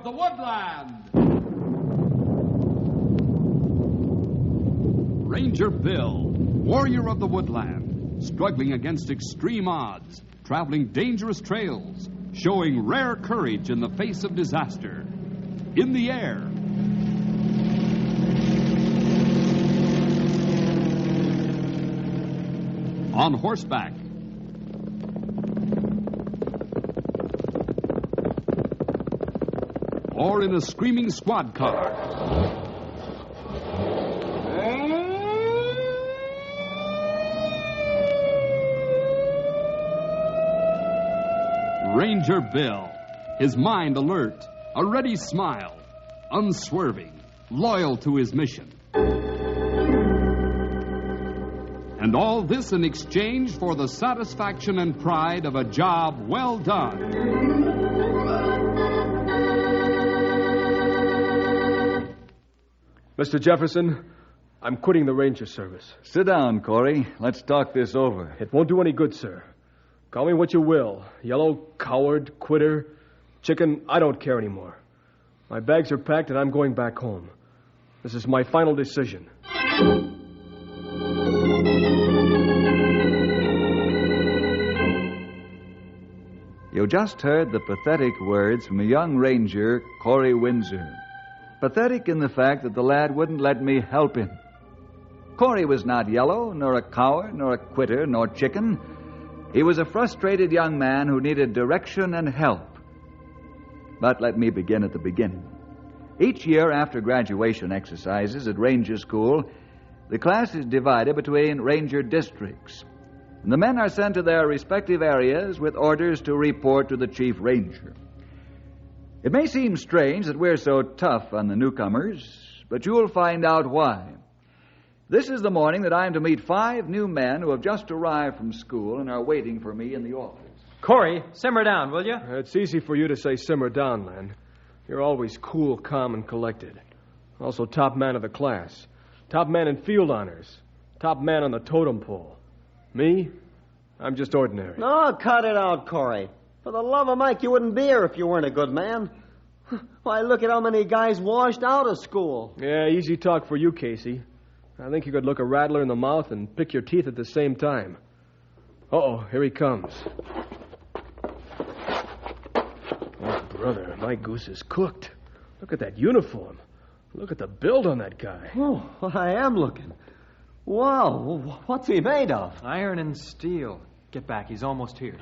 of the Woodland. Ranger Bill, warrior of the woodland, struggling against extreme odds, traveling dangerous trails, showing rare courage in the face of disaster. In the air. On horseback. Or in a screaming squad car. Ranger Bill, his mind alert, a ready smile, unswerving, loyal to his mission. And all this in exchange for the satisfaction and pride of a job well done. Mr. Jefferson, I'm quitting the Ranger service. Sit down, Corey. Let's talk this over. It won't do any good, sir. Call me what you will. Yellow, coward, quitter, chicken, I don't care anymore. My bags are packed and I'm going back home. This is my final decision. You just heard the pathetic words from a young ranger, Corey Windsor. Pathetic in the fact that the lad wouldn't let me help him. Corey was not yellow, nor a coward, nor a quitter, nor chicken. He was a frustrated young man who needed direction and help. But let me begin at the beginning. Each year after graduation exercises at Ranger School, the class is divided between Ranger districts. And the men are sent to their respective areas with orders to report to the Chief Ranger. It may seem strange that we're so tough on the newcomers, but you'll find out why. This is the morning that I'm to meet 5 new men who have just arrived from school and are waiting for me in the office. Corey, simmer down, will you? It's easy for you to say simmer down, Len. You're always cool, calm, and collected. Also top man of the class. Top man in field honors. Top man on the totem pole. Me? I'm just ordinary. No, cut it out, Corey. For the love of Mike, you wouldn't be here if you weren't a good man. Why, look at how many guys washed out of school. Yeah, easy talk for you, Casey. I think you could look a rattler in the mouth and pick your teeth at the same time. Uh-oh, here he comes. Oh, brother, my goose is cooked. Look at that uniform. Look at the build on that guy. Oh, I am looking. Wow, what's he made of? Iron and steel. Get back, he's almost here.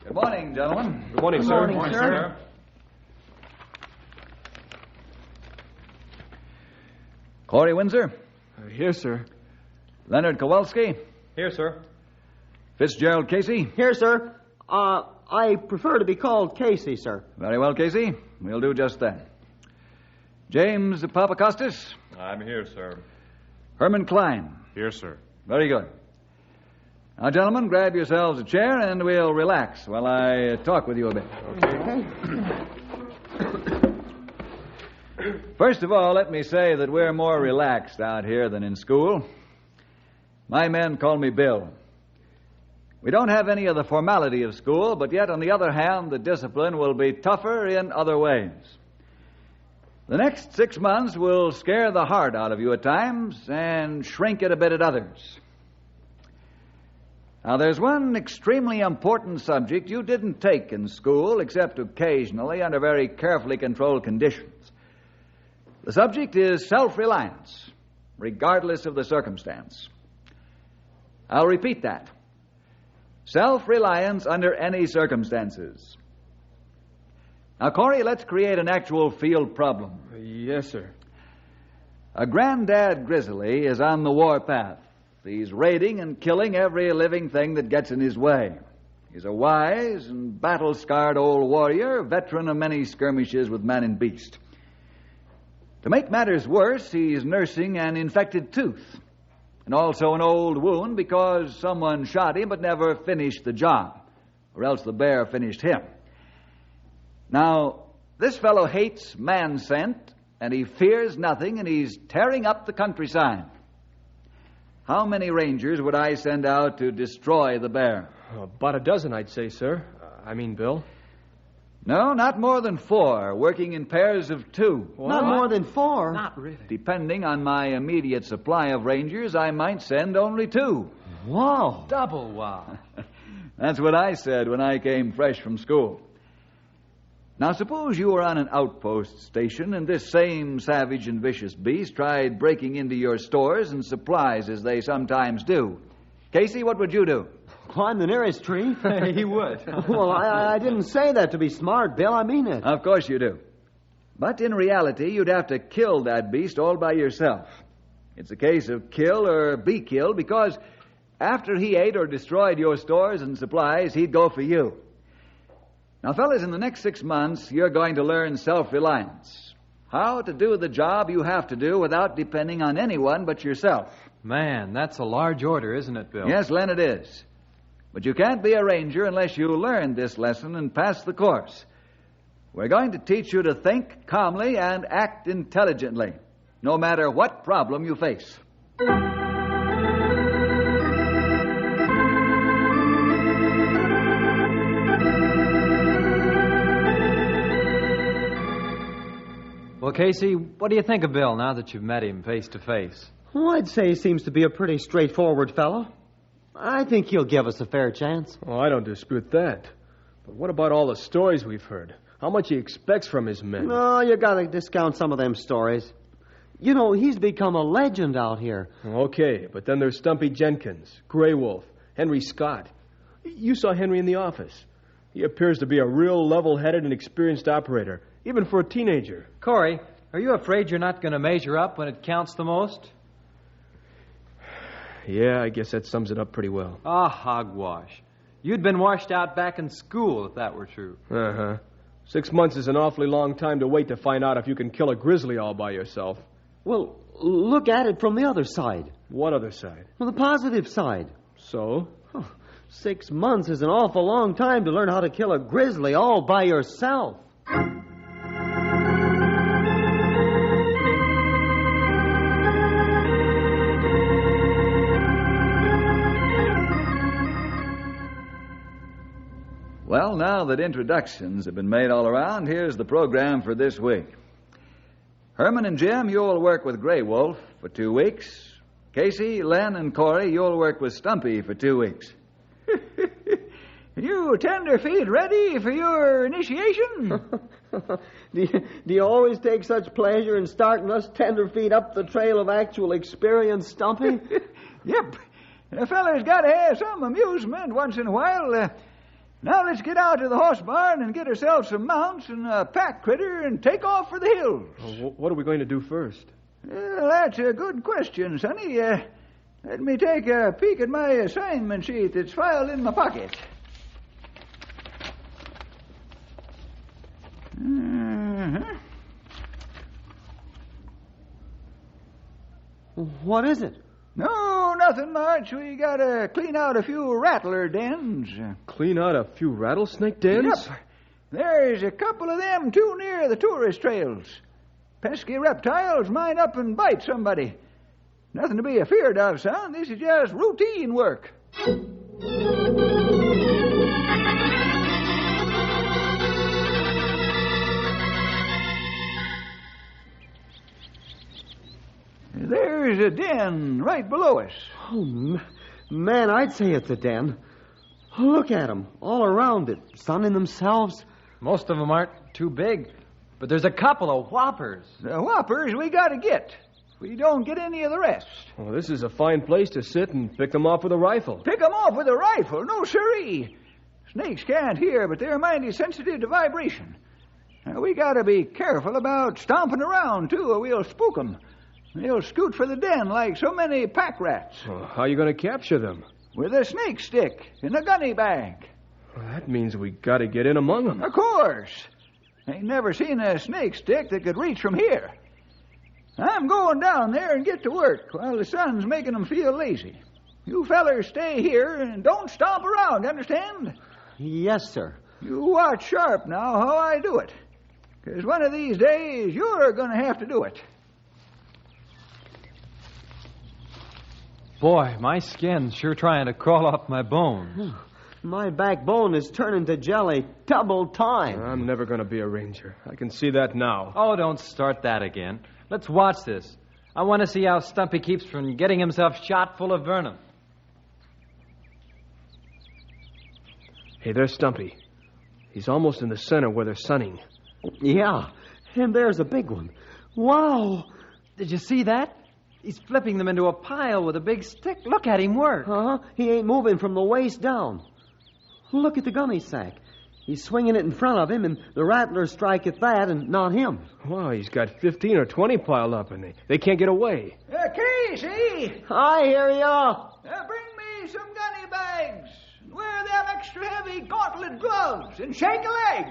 Good morning, gentlemen. Good morning, Good sir. morning, sir. Corey Windsor. Here, sir. Leonard Kowalski. Here, sir. Fitzgerald Casey. Here, sir. I prefer to be called Casey, sir. Very well, Casey. We'll do just that. James Papakostas. I'm here, sir. Herman Klein. Here, sir. Very good. Now, gentlemen, grab yourselves a chair and we'll relax while I talk with you a bit. Okay. First of all, let me say that we're more relaxed out here than in school. My men call me Bill. We don't have any of the formality of school, but yet, on the other hand, the discipline will be tougher in other ways. The next 6 months will scare the heart out of you at times and shrink it a bit at others. Now, there's one extremely important subject you didn't take in school, except occasionally under very carefully controlled conditions. The subject is self-reliance, regardless of the circumstance. I'll repeat that. Self-reliance under any circumstances. Now, Corey, let's create an actual field problem. Yes, sir. A granddad grizzly is on the warpath. He's raiding and killing every living thing that gets in his way. He's a wise and battle-scarred old warrior, veteran of many skirmishes with man and beast. To make matters worse, he's nursing an infected tooth, and also an old wound because someone shot him but never finished the job, or else the bear finished him. Now, this fellow hates man scent, and he fears nothing, and he's tearing up the countryside. how many rangers would I send out to destroy the bear? About a dozen, I'd say, sir. Bill. No, not more than 4, working in pairs of 2. Not more than 4. Not really. Depending on my immediate supply of rangers, I might send only 2. Wow. Double wow. That's what I said when I came fresh from school. Now, suppose you were on an outpost station and this same savage and vicious beast tried breaking into your stores and supplies as they sometimes do. Casey, what would you do? Climb the nearest tree. He would. Well, I didn't say that to be smart, Bill. I mean it. Of course you do. But in reality, you'd have to kill that beast all by yourself. It's a case of kill or be killed because after he ate or destroyed your stores and supplies, he'd go for you. Now, fellas, in the next 6 months, you're going to learn self-reliance. How to do the job you have to do without depending on anyone but yourself. Man, that's a large order, isn't it, Bill? Yes, Len, it is. But you can't be a ranger unless you learn this lesson and pass the course. We're going to teach you to think calmly and act intelligently, no matter what problem you face. Well, Casey, what do you think of Bill now that you've met him face to face? Well, I'd say he seems to be a pretty straightforward fellow. I think he'll give us a fair chance. Oh, I don't dispute that. But what about all the stories we've heard? How much he expects from his men? No, you gotta discount some of them stories. You know, he's become a legend out here. Okay, but then there's Stumpy Jenkins, Grey Wolf, Henry Scott. You saw Henry in the office. He appears to be a real level-headed and experienced operator, even for a teenager. Corey, are you afraid you're not going to measure up when it counts the most? Yeah, I guess that sums it up pretty well. Ah, hogwash. You'd been washed out back in school if that were true. Uh-huh. 6 months is an awfully long time to wait to find out if you can kill a grizzly all by yourself. Well, look at it from the other side. What other side? Well, the positive side. So? 6 months is an awful long time to learn how to kill a grizzly all by yourself. Well, now that introductions have been made all around, here's the program for this week. Herman and Jim, you'll work with Grey Wolf for 2 weeks. Casey, Len, and Corey, you'll work with Stumpy for 2 weeks. You tenderfeet ready for your initiation? Do you always take such pleasure in starting us tenderfeet up the trail of actual experience, Stumpy? Yep. A feller's got to have some amusement once in a while. Now let's get out to the horse barn and get ourselves some mounts and a pack critter and take off for the hills. What are we going to do first? Well, that's a good question, Sonny. Let me take a peek at my assignment sheet that's filed in my pocket. Uh-huh. What is it? No, nothing much. We gotta clean out a few rattler dens. Clean out a few rattlesnake dens? Yep. There's a couple of them too near the tourist trails. Pesky reptiles might up and bite somebody. Nothing to be afeared of, son. This is just routine work. There's a den right below us. Oh, man, I'd say it's a den. Look at them, all around it, sunning themselves. Most of them aren't too big, but there's a couple of whoppers. The whoppers we gotta get. We don't get any of the rest. Well, this is a fine place to sit and pick them off with a rifle. Pick 'em off with a rifle? No, sirree. Snakes can't hear, but they're mighty sensitive to vibration. We gotta be careful about stomping around, too, or we'll spook 'em. They'll scoot for the den like so many pack rats. Well, how are you going to capture them? With a snake stick in a gunny bag. Well, that means we got to get in among them. Of course. Ain't never seen a snake stick that could reach from here. I'm going down there and get to work while the sun's making them feel lazy. You fellers stay here and don't stomp around, understand? Yes, sir. You watch sharp now how I do it. 'Cause one of these days you're going to have to do it. boy, my skin's sure trying to crawl off my bones. My backbone is turning to jelly double time. I'm never going to be a ranger. I can see that now. Oh, don't start that again. Let's watch this. I want to see how Stumpy keeps from getting himself shot full of venom. Hey, there's Stumpy. He's almost in the center where they're sunning. Yeah, and there's a big one. Wow. Did you see that? He's flipping them into a pile with a big stick. Look at him work. Huh? He ain't moving from the waist down. Look at the gunny sack. He's swinging it in front of him, and the rattlers strike at that and not him. Wow, he's got 15 or 20 piled up, and they can't get away. Casey! I hear ya. Bring me some gunny bags. Wear them extra heavy gauntlet gloves and shake a leg.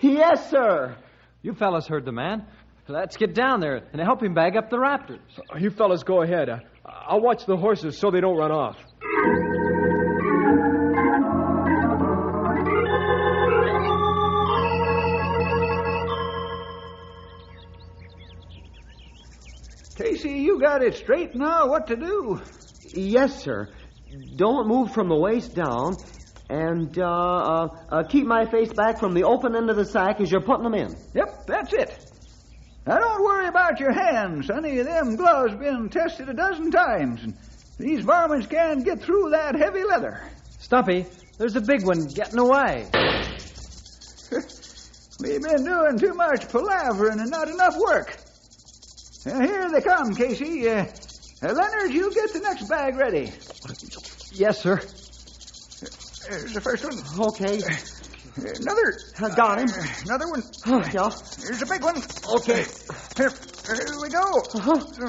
Yes, sir. You fellas heard the man. Let's get down there and help him bag up the raptors. You fellas go ahead. I'll watch the horses so they don't run off. Casey, you got it straight now what to do. Yes, sir. Don't move from the waist down, and keep my face back from the open end of the sack as you're putting them in. Yep, that's it. Now, don't worry about your hands, sonny. Them gloves been tested a dozen times, and these varmints can't get through that heavy leather. Stumpy, there's a big one getting away. We've been doing too much palavering and not enough work. Here they come, Casey. Leonard, you get the next bag ready. Yes, sir. There's the first one. Okay. Another. I got him. Another one. Yeah. Here's a big one. Okay. Here we go.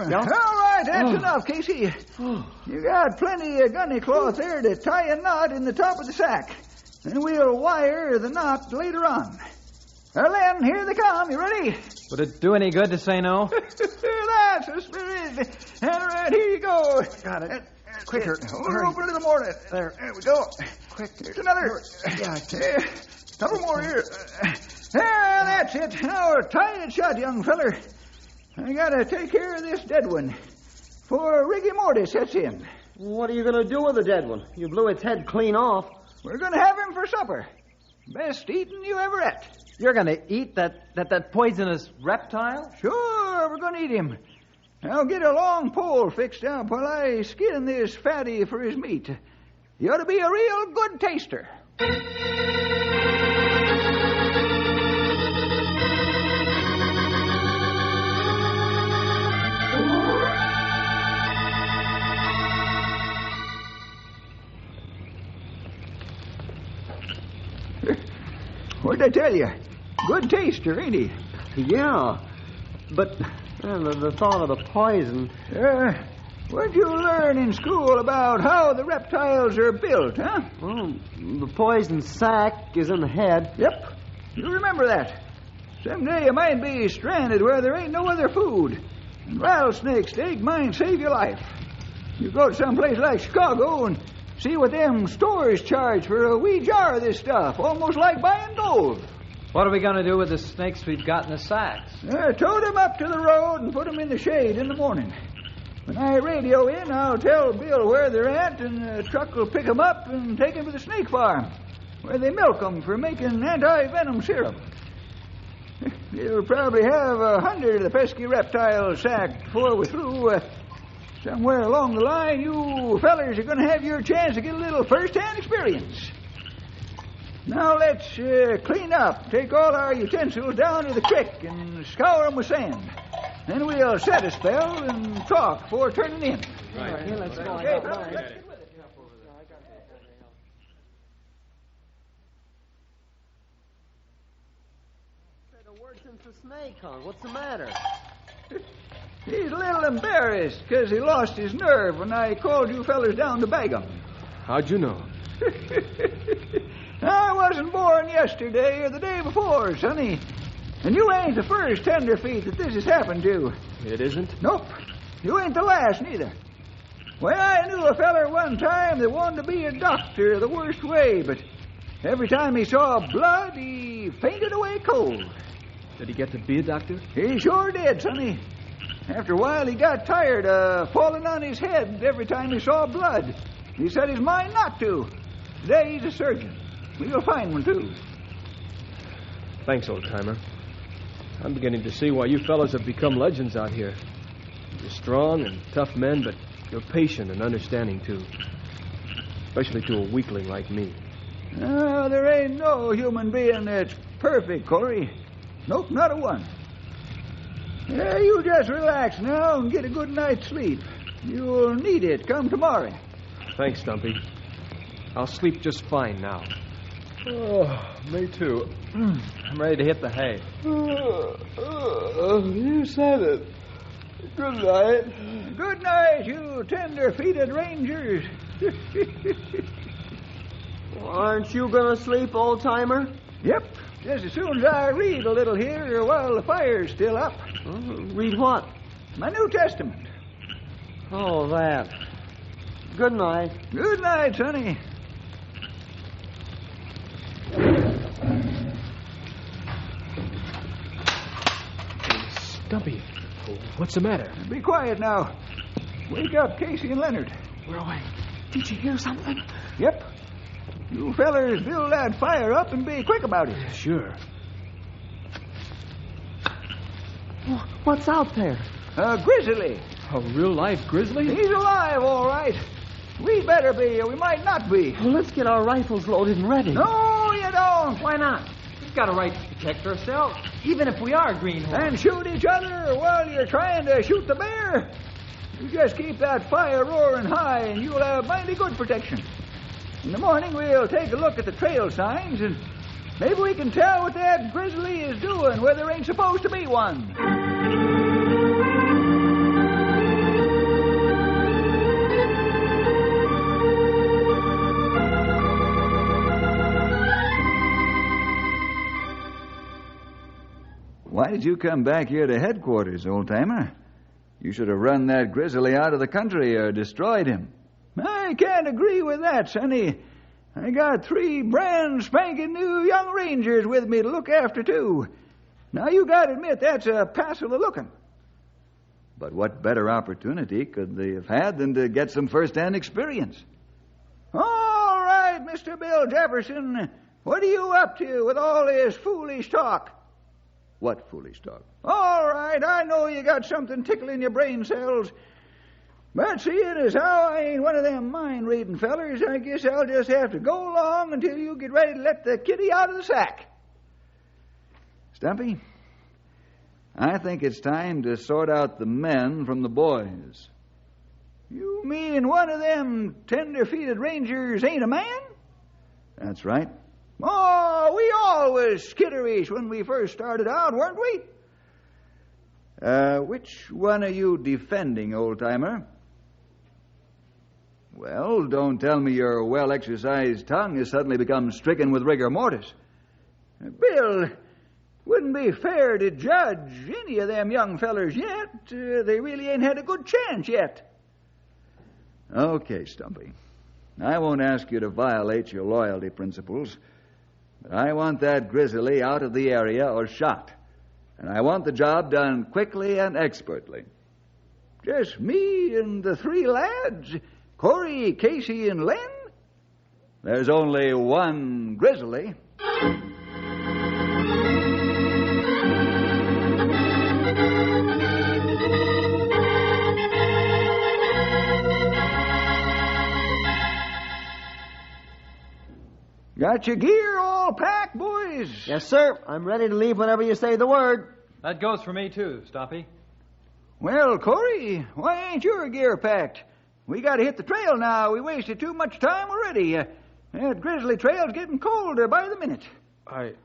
Yeah. All right, that's enough, Casey. You got plenty of gunny cloth there to tie a knot in the top of the sack. And we'll wire the knot later on. Well, then, here they come. You ready? Would it do any good to say no? That's the spirit. All right, here you go. Got it. Quicker. Open a little more. There we go. Quick. Here's another. Yeah. Couple more here. There, that's it. Now, tie it shut, young feller. I gotta take care of this dead one before rigor mortis sets in. What are you going to do with the dead one? You blew its head clean off. We're gonna have him for supper. Best eating you ever ate. You're going to eat that poisonous reptile? Sure, we're gonna eat him. Now get a long pole fixed up while I skin this fatty for his meat. He ought to be a real good taster. What'd I tell you? Good taster, ain't he? Yeah. But the thought of the poison. What'd you learn in school about how the reptiles are built, huh? Well, the poison sac is in the head. Yep. You remember that. Someday you might be stranded where there ain't no other food. And rattlesnake steak might save your life. You go to some place like Chicago and see what them stores charge for a wee jar of this stuff, almost like buying gold. What are we going to do with the snakes we've got in the sacks? Tow them up to the road and put them in the shade in the morning. When I radio in, I'll tell Bill where they're at, and the truck will pick them up and take them to the snake farm, where they milk them for making anti-venom syrup. You'll probably have 100 of the pesky reptiles sacked before we're through. Somewhere along the line, you fellers are going to have your chance to get a little first-hand experience. Now let's clean up. Take all our utensils down to the creek and scour them with sand. Then we'll set a spell and talk before turning in. Right. Here, let's go. Okay, fellas, let's get with it. Said a word since the snake hung. What's the matter? He's a little embarrassed because he lost his nerve when I called you fellers down to bag him. How'd you know? I wasn't born yesterday or the day before, sonny. And you ain't the first tenderfeet that this has happened to. It isn't? Nope. You ain't the last, neither. Well, I knew a feller one time that wanted to be a doctor the worst way, but every time he saw blood, he fainted away cold. Did he get to be a doctor? He sure did, sonny. After a while, he got tired of falling on his head every time he saw blood. He set his mind not to. Today, he's a surgeon. We'll find one, too. Thanks, old-timer. I'm beginning to see why you fellas have become legends out here. You're strong and tough men, but you're patient and understanding, too. Especially to a weakling like me. There ain't no human being that's perfect, Corey. Nope, not a one. Yeah, you just relax now and get a good night's sleep. You'll need it come tomorrow. Thanks, Stumpy. I'll sleep just fine now. Oh, me too. I'm ready to hit the hay. You said it. Good night. Good night, you tender-feeted rangers. Aren't you going to sleep, old-timer? Yep, just as soon as I read a little here while the fire's still up. Read what? My New Testament. Oh, that. Good night. Good night, sonny. Stumpy, what's the matter? Be quiet now. Wake up Casey and Leonard. Where are we? Did you hear something? Yep. You fellers build that fire up and be quick about it. Sure. What's out there? A grizzly. A real-life grizzly? He's alive, all right. We better be, or we might not be. Well, let's get our rifles loaded and ready. No, you don't. Why not? We've got a right to protect ourselves, even if we are greenhorns. And shoot each other while you're trying to shoot the bear. You just keep that fire roaring high, and you'll have mighty good protection. In the morning, we'll take a look at the trail signs, and maybe we can tell what that grizzly is doing where there ain't supposed to be one. Why did you come back here to headquarters, old-timer? You should have run that grizzly out of the country or destroyed him. I can't agree with that, sonny. I got 3 brand spanking new young rangers with me to look after, too. Now, you got to admit that's a passel of looking. But what better opportunity could they have had than to get some first-hand experience? All right, Mr. Bill Jefferson. What are you up to with all this foolish talk? What foolish talk? All right, I know you got something tickling your brain cells. But seeing as how I ain't one of them mind-reading fellers, I guess I'll just have to go along until you get ready to let the kitty out of the sack. Stumpy, I think it's time to sort out the men from the boys. You mean one of them tender-feeted rangers ain't a man? That's right. Oh, we all was skitterish when we first started out, weren't we? Which one are you defending, old-timer? Well, don't tell me your well-exercised tongue has suddenly become stricken with rigor mortis. Bill, wouldn't be fair to judge any of them young fellers yet. They really ain't had a good chance yet. Okay, Stumpy. I won't ask you to violate your loyalty principles, but I want that grizzly out of the area or shot. And I want the job done quickly and expertly. Just me and the 3 lads? Corey, Casey, and Len? There's only one grizzly. Got your gear all packed, boys? Yes, sir. I'm ready to leave whenever you say the word. That goes for me, too, Stumpy. Well, Corey, why ain't your gear packed? We got to hit the trail now. We wasted too much time already. That grizzly trail's getting colder by the minute. Come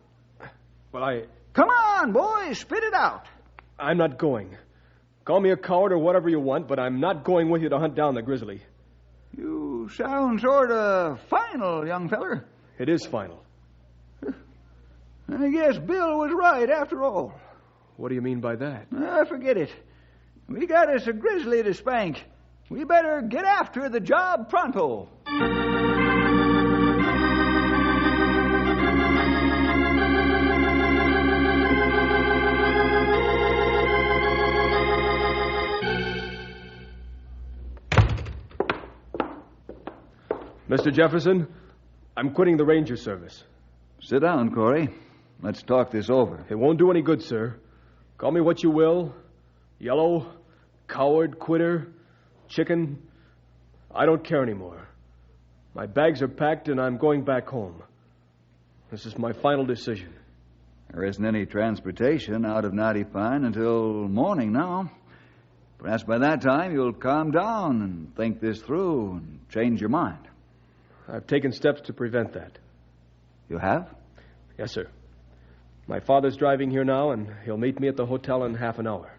on, boys, spit it out. I'm not going. Call me a coward or whatever you want, but I'm not going with you to hunt down the grizzly. You sound sort of final, young feller. It is final. I guess Bill was right after all. What do you mean by that? Forget it. We got us a grizzly to spank. We better get after the job pronto. Mr. Jefferson, I'm quitting the Ranger service. Sit down, Corey. Let's talk this over. It won't do any good, sir. Call me what you will. Yellow, coward, quitter, chicken. I don't care anymore. My bags are packed and I'm going back home. This is my final decision. There isn't any transportation out of Knotty Pine until morning now. Perhaps by that time you'll calm down and think this through and change your mind. I've taken steps to prevent that. You have? Yes, sir. My father's driving here now, and he'll meet me at the hotel in half an hour.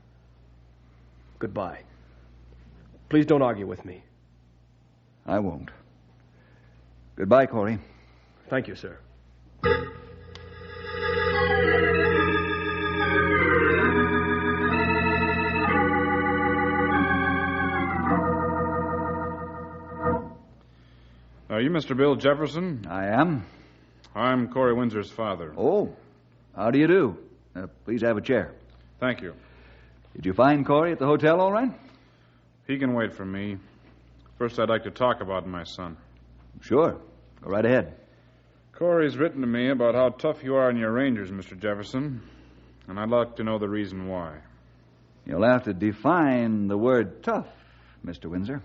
Goodbye. Please don't argue with me. I won't. Goodbye, Corey. Thank you, sir. Are you Mr. Bill Jefferson? I am. I'm Corey Windsor's father. Oh, how do you do? Please have a chair. Thank you. Did you find Corey at the hotel all right? He can wait for me. First, I'd like to talk about my son. Sure. Go right ahead. Corey's written to me about how tough you are in your Rangers, Mr. Jefferson, and I'd like to know the reason why. You'll have to define the word tough, Mr. Windsor.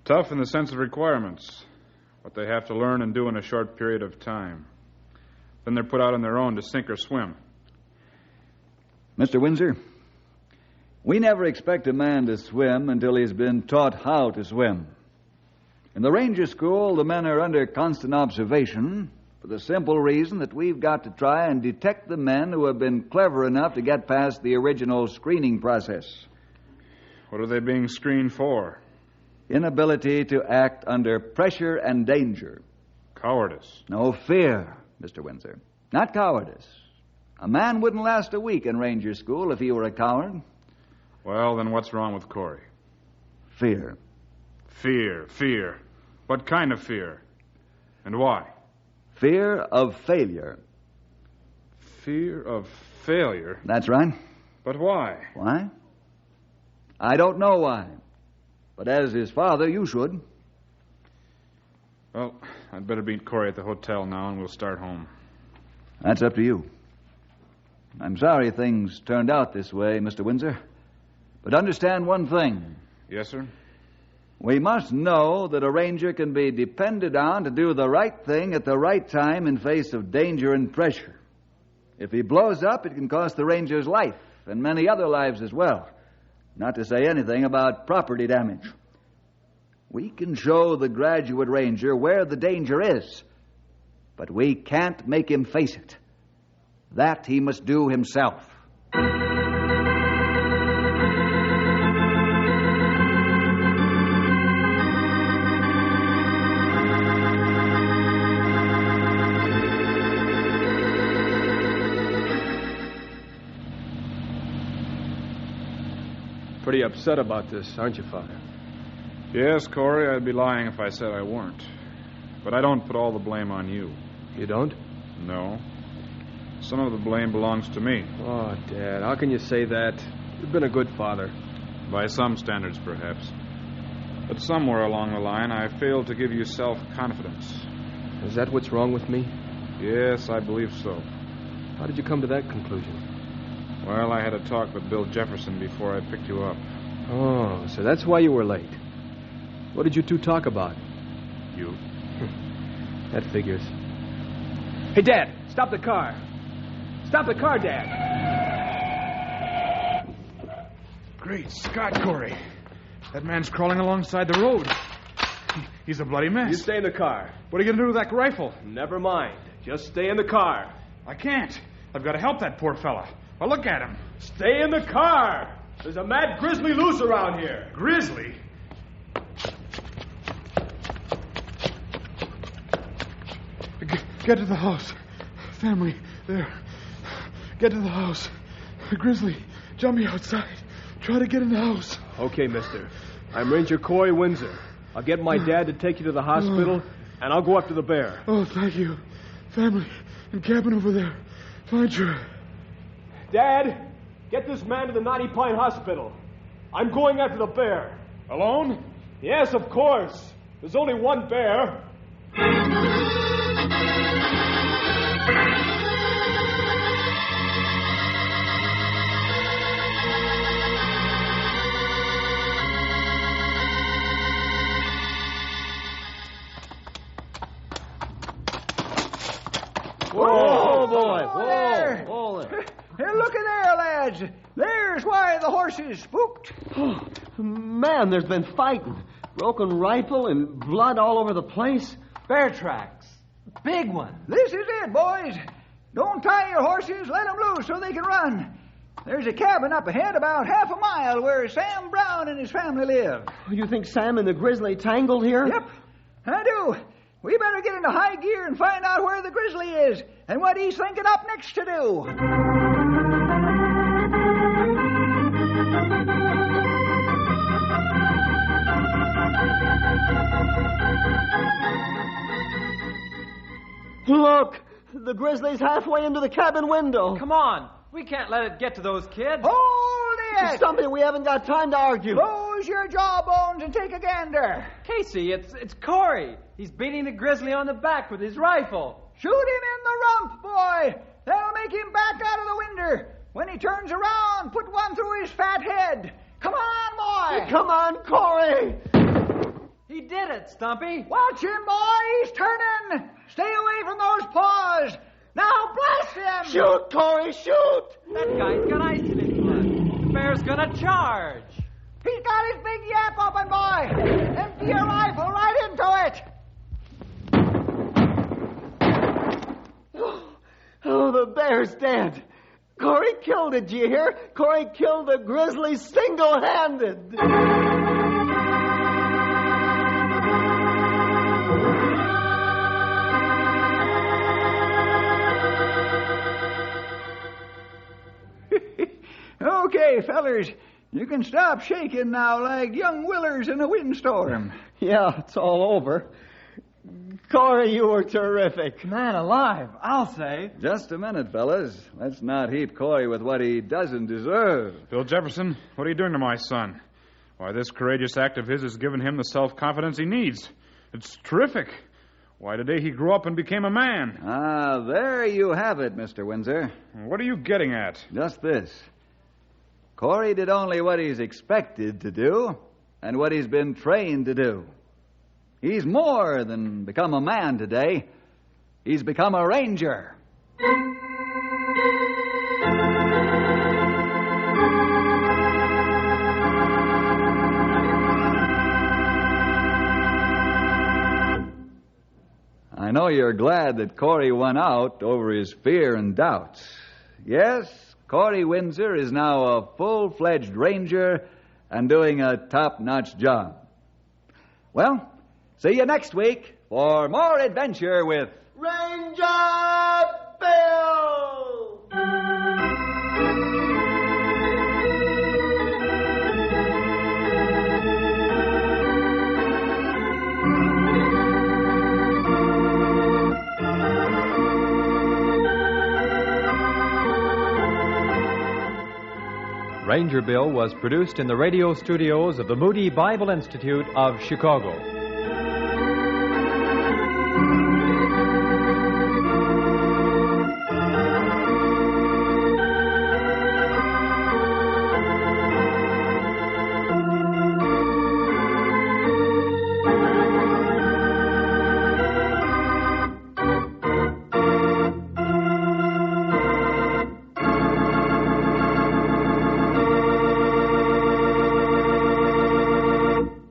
Tough in the sense of requirements, what they have to learn and do in a short period of time. Then they're put out on their own to sink or swim. Mr. Windsor, we never expect a man to swim until he's been taught how to swim. In the Ranger School, the men are under constant observation for the simple reason that we've got to try and detect the men who have been clever enough to get past the original screening process. What are they being screened for? Inability to act under pressure and danger. Cowardice. No, fear, Mr. Windsor. Not cowardice. A man wouldn't last a week in Ranger School if he were a coward. Well, then what's wrong with Corey? Fear. Fear. What kind of fear? And why? Fear of failure. Fear of failure? That's right. But why? Why? I don't know why. But as his father, you should. Well, I'd better meet Corey at the hotel now, and we'll start home. That's up to you. I'm sorry things turned out this way, Mr. Windsor. But understand one thing. Yes, sir? We must know that a ranger can be depended on to do the right thing at the right time in face of danger and pressure. If he blows up, it can cost the ranger's life, and many other lives as well. Not to say anything about property damage. We can show the graduate ranger where the danger is, but we can't make him face it. That he must do himself. Pretty upset about this, aren't you, Father? Yes, Corey, I'd be lying if I said I weren't. But I don't put all the blame on you. You don't? No. Some of the blame belongs to me. Oh, Dad, how can you say that? You've been a good father. By some standards, perhaps. But somewhere along the line, I failed to give you self-confidence. Is that what's wrong with me? Yes, I believe so. How did you come to that conclusion? Well, I had a talk with Bill Jefferson before I picked you up. Oh, so that's why you were late. What did you two talk about? You? That figures. Hey, Dad, stop the car. Stop the car, Dad. Great Scott, Corey. That man's crawling alongside the road. He's a bloody mess. You stay in the car. What are you going to do with that rifle? Never mind. Just stay in the car. I can't. I've got to help that poor fella. Well, look at him. Stay in the car. There's a mad grizzly loose around here. Grizzly? Get to the house. Family, there. Get to the house. Grizzly, jump me outside. Try to get in the house. Okay, mister. I'm Ranger Corey Windsor. I'll get my dad to take you to the hospital, and I'll go after the bear. Oh, thank you. Family, and cabin over there. Find her. Dad, get this man to the Knotty Pine Hospital. I'm going after the bear. Alone? Yes, of course. There's only one bear. Whoa, boy. There. Whoa there. Hey, looky there, lads. There's why the horses spooked. Man, there's been fighting. Broken rifle and blood all over the place. Bear tracks. Big one. This is it, boys. Don't tie your horses. Let them loose so they can run. There's a cabin up ahead about half a mile where Sam Brown and his family live. You think Sam and the grizzly tangled here? Yep, I do. We better get into high gear and find out where the grizzly is and what he's thinking up next to do. Look, the grizzly's halfway into the cabin window. Come on. We can't let it get to those kids. Hold it! Stumpy, we haven't got time to argue. Close your jawbones and take a gander. Casey, it's Corey. He's beating the grizzly on the back with his rifle. Shoot him in the rump, boy. That'll make him back out of the window. When he turns around, put one through his fat head. Come on, boy. Come on, Corey. He did it, Stumpy. Watch him, boy. He's turning. Stay away from those paws. Now blast him. Shoot, Corey, shoot. That guy's got ice in his blood. The bear's gonna charge. He's got his big yap open, boy. Empty your rifle right into it. Oh, the bear's dead. Corey killed it, do you hear? Corey killed the grizzly single-handed. Okay, fellers. You can stop shaking now like young willers in a windstorm. Yeah, it's all over. Corey, you were terrific. Man alive, I'll say. Just a minute, fellas. Let's not heap Corey with what he doesn't deserve. Bill Jefferson, what are you doing to my son? Why, this courageous act of his has given him the self-confidence he needs. It's terrific. Why, today he grew up and became a man. Ah, there you have it, Mr. Windsor. What are you getting at? Just this. Corey did only what he's expected to do and what he's been trained to do. He's more than become a man today. He's become a ranger. I know you're glad that Corey won out over his fear and doubts. Yes, Corey Windsor is now a full-fledged ranger and doing a top-notch job. Well, see you next week for more adventure with Ranger Bill! Ranger Bill was produced in the radio studios of the Moody Bible Institute of Chicago.